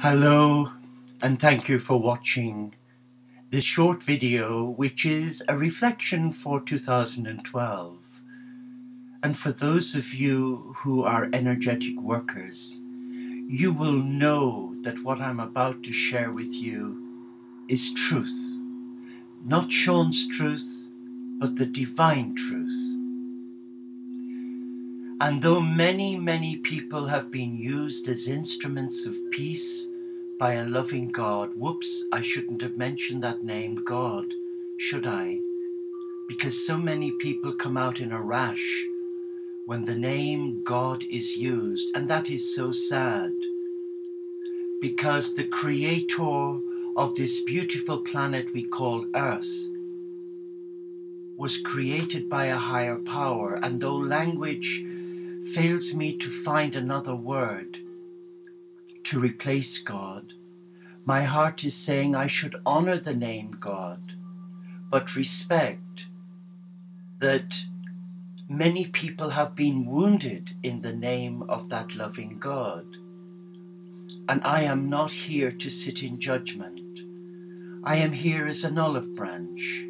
Hello, and thank you for watching this short video, which is a reflection for 2012. And for those of you who are energetic workers, you will know that what I'm about to share with you is truth. Not Sean's truth, but the divine truth. And though many people have been used as instruments of peace by a loving God, whoops, I shouldn't have mentioned that name, God, should I? Because so many people come out in a rash when the name God is used, and that is so sad. Because the creator of this beautiful planet we call Earth was created by a higher power, and though language fails me to find another word to replace God, my heart is saying I should honor the name God, but respect that many people have been wounded in the name of that loving God. And I am not here to sit in judgment. I am here as an olive branch.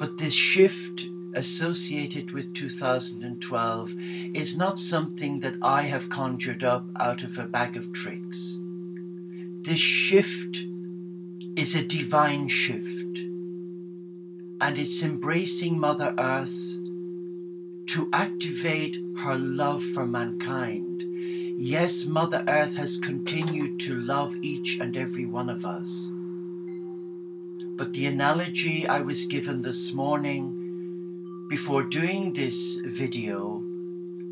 But this shift associated with 2012 is not something that I have conjured up out of a bag of tricks. This shift is a divine shift, and it's embracing Mother Earth to activate her love for mankind. Yes, Mother Earth has continued to love each and every one of us. But the analogy I was given this morning before doing this video,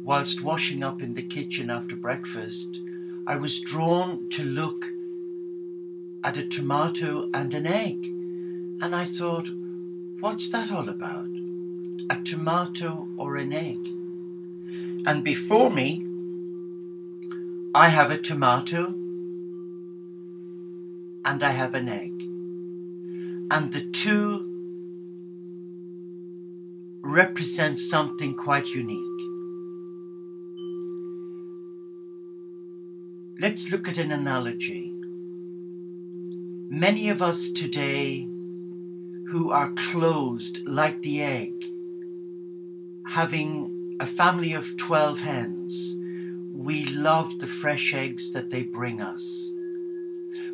whilst washing up in the kitchen after breakfast, I was drawn to look at a tomato and an egg. And I thought, what's that all about? A tomato or an egg? And before me, I have a tomato and I have an egg. And the two represent something quite unique. Let's look at an analogy. Many of us today who are closed like the egg, having a family of 12 hens, we love the fresh eggs that they bring us.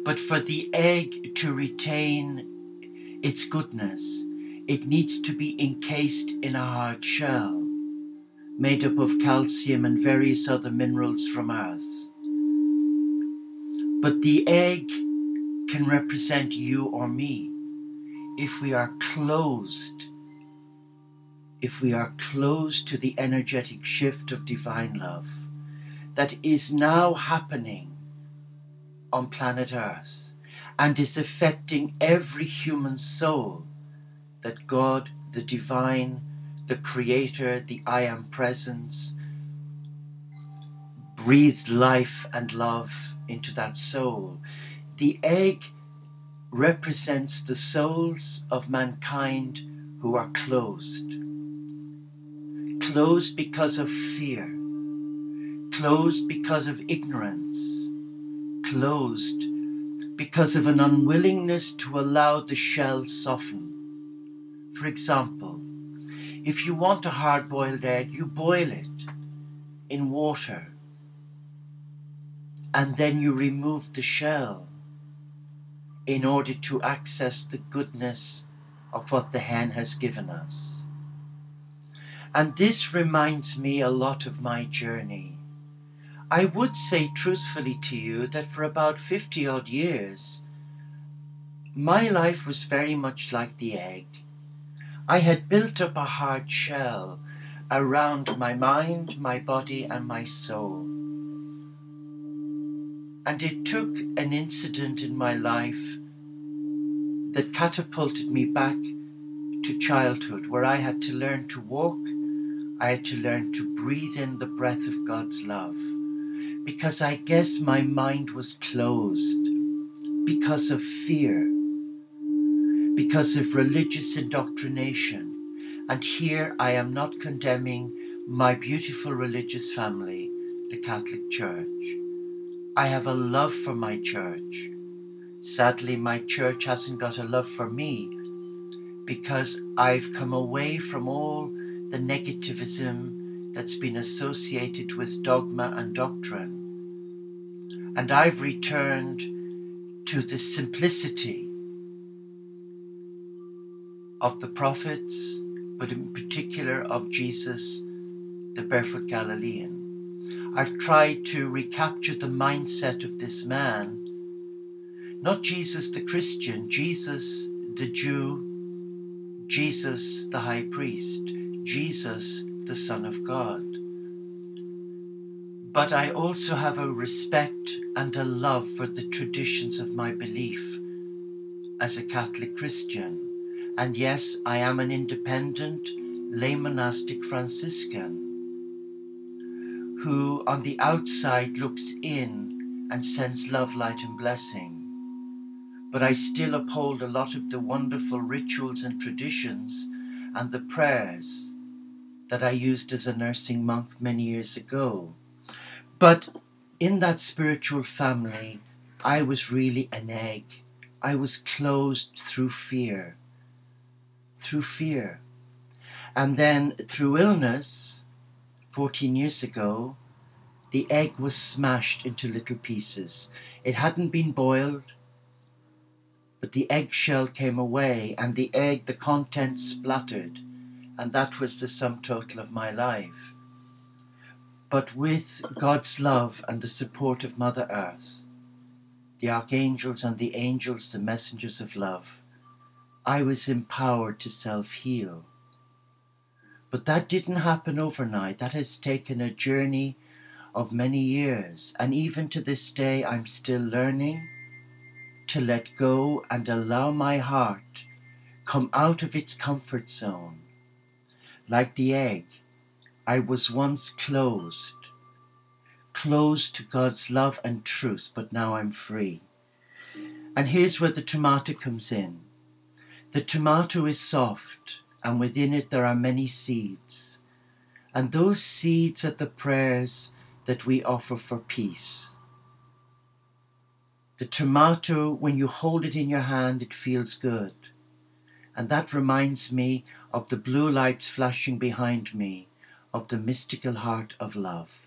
But for the egg to retain its goodness, it needs to be encased in a hard shell, made up of calcium and various other minerals from Earth. But the egg can represent you or me if we are closed. If we are closed to the energetic shift of divine love that is now happening on planet Earth and is affecting every human soul that God, the divine, the creator, the I am presence, breathed life and love into that soul. The egg represents the souls of mankind who are closed. Closed because of fear. Closed because of ignorance. Closed because of an unwillingness to allow the shell soften. For example, if you want a hard-boiled egg, you boil it in water and then you remove the shell in order to access the goodness of what the hen has given us. And this reminds me a lot of my journey. I would say truthfully to you that for about 50 odd years, my life was very much like the egg. I had built up a hard shell around my mind, my body, and my soul. And it took an incident in my life that catapulted me back to childhood, where I had to learn to walk, I had to learn to breathe in the breath of God's love. Because I guess my mind was closed because of fear, because of religious indoctrination. And here I am not condemning my beautiful religious family, the Catholic Church. I have a love for my church. Sadly, my church hasn't got a love for me because I've come away from all the negativism that's been associated with dogma and doctrine. And I've returned to the simplicity of the prophets, but in particular of Jesus, the barefoot Galilean. I've tried to recapture the mindset of this man, not Jesus the Christian, Jesus the Jew, Jesus the high priest, Jesus the Son of God. But I also have a respect and a love for the traditions of my belief as a Catholic Christian. And yes, I am an independent lay monastic Franciscan who on the outside looks in and sends love, light and blessing. But I still uphold a lot of the wonderful rituals and traditions and the prayers that I used as a nursing monk many years ago. But in that spiritual family, I was really an egg. I was closed through fear. And then through illness, 14 years ago, the egg was smashed into little pieces. It hadn't been boiled, but the eggshell came away and the contents splattered. And that was the sum total of my life. But with God's love and the support of Mother Earth, the archangels and the angels, the messengers of love, I was empowered to self-heal. But that didn't happen overnight. That has taken a journey of many years. And even to this day, I'm still learning to let go and allow my heart come out of its comfort zone. Like the egg, I was once closed to God's love and truth, but now I'm free. And here's where the tomato comes in. The tomato is soft, and within it there are many seeds. And those seeds are the prayers that we offer for peace. The tomato, when you hold it in your hand, it feels good. And that reminds me of the blue lights flashing behind me, of the mystical heart of love.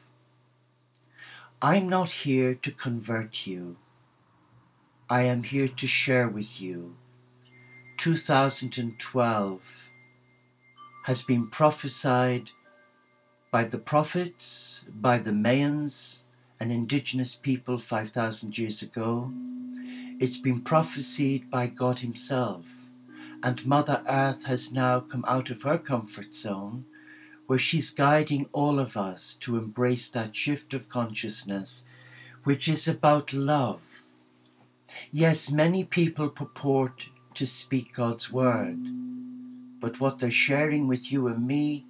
I'm not here to convert you. I am here to share with you. 2012 has been prophesied by the prophets, by the Mayans, an indigenous people 5,000 years ago. It's been prophesied by God himself. And Mother Earth has now come out of her comfort zone, where she's guiding all of us to embrace that shift of consciousness, which is about love. Yes, many people purport to speak God's word, but what they're sharing with you and me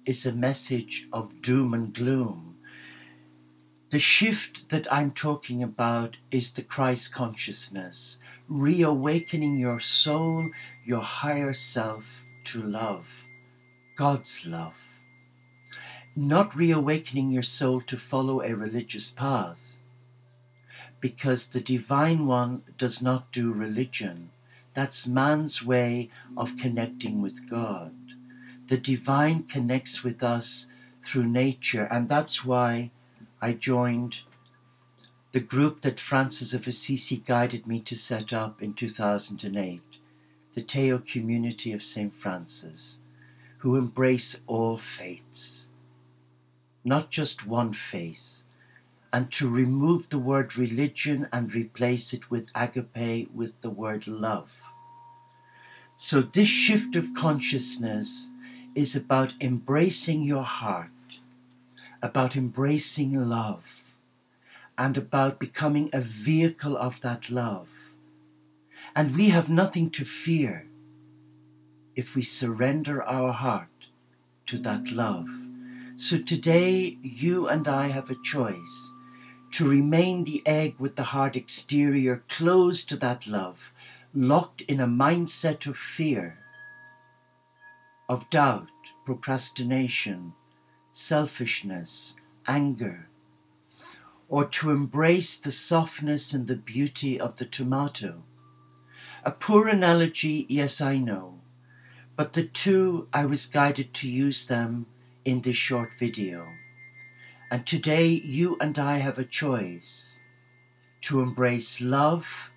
is a message of doom and gloom. The shift that I'm talking about is the Christ consciousness, reawakening your soul, your higher self to love, God's love. Not reawakening your soul to follow a religious path, because the Divine One does not do religion. That's man's way of connecting with God. The Divine connects with us through nature, and that's why I joined the group that Francis of Assisi guided me to set up in 2008, the Teo Community of St. Francis, who embrace all faiths, not just one faith, and to remove the word religion and replace it with agape, with the word love. So this shift of consciousness is about embracing your heart, about embracing love, and about becoming a vehicle of that love. And we have nothing to fear if we surrender our heart to that love. So today, you and I have a choice to remain the egg with the hard exterior, closed to that love, locked in a mindset of fear, of doubt, procrastination, selfishness, anger, or to embrace the softness and the beauty of the tomato. A poor analogy, yes, I know, but the two, I was guided to use them in this short video. And today you and I have a choice to embrace love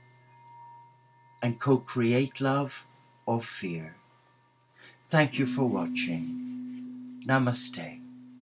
and co-create love or fear. Thank you for watching. Namaste.